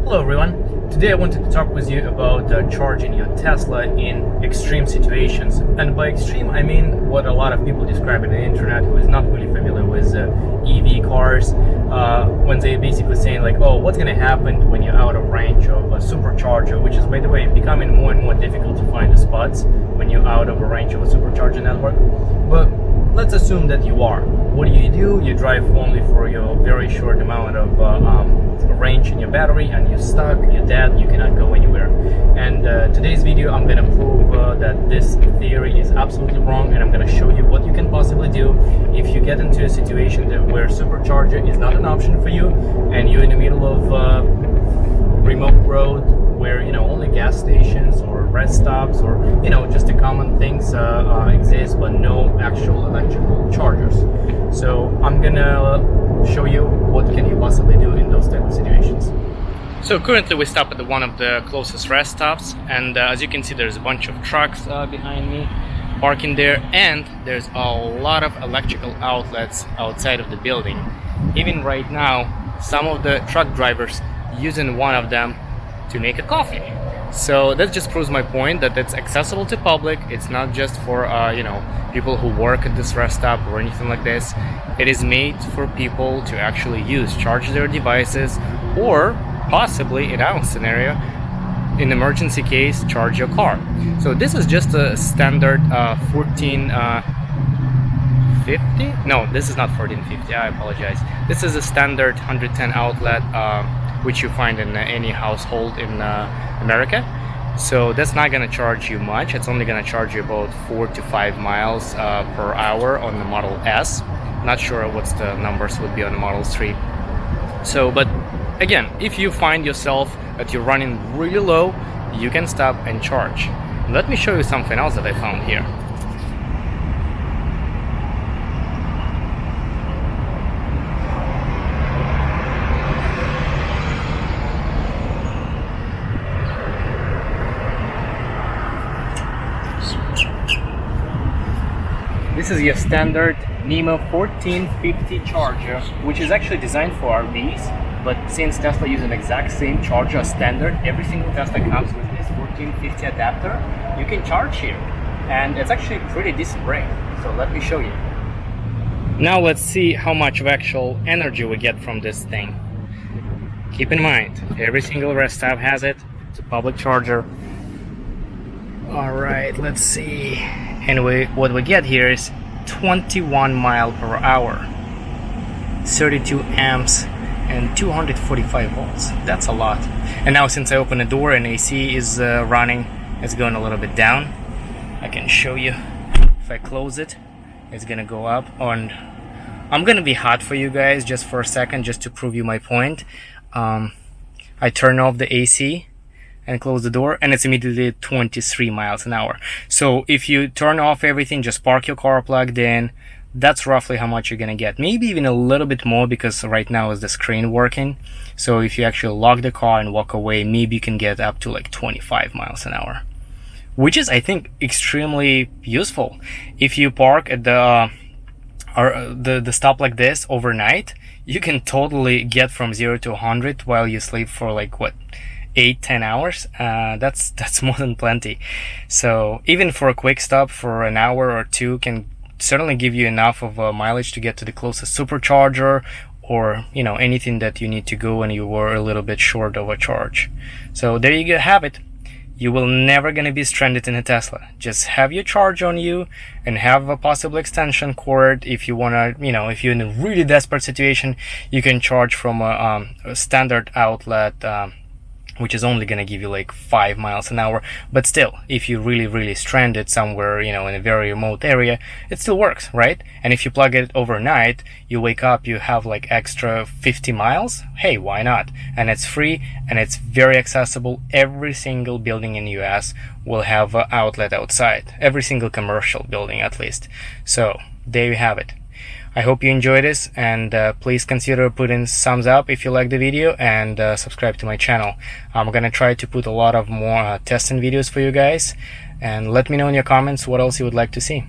Hello everyone, today I wanted to talk with you about charging your Tesla in extreme situations. And by extreme I mean what a lot of people describe on the internet who is not really familiar with EV cars, when they basically saying like, oh, what's gonna happen when you're out of range of a supercharger, which is, by the way, becoming more and more difficult to find the spots when you're out of a range of a supercharger network. But let's assume that you are. What do? You drive only for your very short amount of range in your battery, and you're stuck, you're dead, you cannot go anywhere. And today's video I'm going to prove that this theory is absolutely wrong, and I'm going to show you what you can possibly do if you get into a situation where supercharger is not an option for you, and you're in the middle of remote road where only gas stations or rest stops or just the common things exist, but no actual electrical chargers. So I'm gonna show you what can you possibly do in those type of situations. So currently we stop at one of the closest rest stops, and as you can see there's a bunch of trucks behind me parking there, and there's a lot of electrical outlets outside of the building. Even right now some of the truck drivers using one of them to make a coffee. So that just proves my point that it's accessible to public. It's not just for people who work at this rest stop or anything like this. It is made for people to actually charge their devices, or possibly in our scenario, in emergency case, charge your car. So this is just a standard 1450. No, this is not 1450. I apologize. This is a standard 110 outlet, which you find in any household in America. So that's not going to charge you much. It's only going to charge you about 4 to 5 miles per hour on the Model S. Not sure what's the numbers would be on the Model 3. So, but again, if you find yourself that you're running really low, you can stop and charge. Let me show you something else that I found here. This is your standard NEMA 1450 charger, which is actually designed for RVs, but since Tesla uses an exact same charger as standard, every single Tesla comes with this 1450 adapter. You can charge here, and it's actually pretty decent range. So let me show you. Now let's see how much of actual energy we get from this thing. Keep in mind, every single rest stop has it. It's a public charger. Alright, let's see. Anyway, what we get here is 21 mile per hour, 32 amps, and 245 volts. That's a lot. And now since I opened the door and AC is running, it's going a little bit down. I can show you. If I close it, it's gonna go up. And I'm gonna be hot for you guys just for a second, just to prove you my point. I turn off the AC and close the door, and it's immediately 23 miles an hour. So if you turn off everything, just park your car plugged in, that's roughly how much you're gonna get. Maybe even a little bit more, because right now is the screen working. So if you actually lock the car and walk away, maybe you can get up to like 25 miles an hour, which is, I think, extremely useful. If you park at the stop like this overnight, you can totally get from 0 to 100 while you sleep for like what, 8-10 hours. That's more than plenty. So even for a quick stop for an hour or two can certainly give you enough of mileage to get to the closest supercharger, or anything that you need to go and you were a little bit short of a charge. So there you go, have it. You will never gonna be stranded in a Tesla. Just have your charge on you and have a possible extension cord. If you wanna, if you're in a really desperate situation, you can charge from a standard outlet, which is only going to give you like 5 miles an hour. But still, if you're really stranded somewhere, in a very remote area, it still works, right? And if you plug it overnight, you wake up, you have like extra 50 miles. Hey, why not? And it's free, and it's very accessible. Every single building in the US will have an outlet outside. Every single commercial building, at least. So there you have it. I hope you enjoyed this, and please consider putting thumbs up if you like the video, and subscribe to my channel. I'm gonna try to put a lot of more testing videos for you guys, and let me know in your comments what else you would like to see.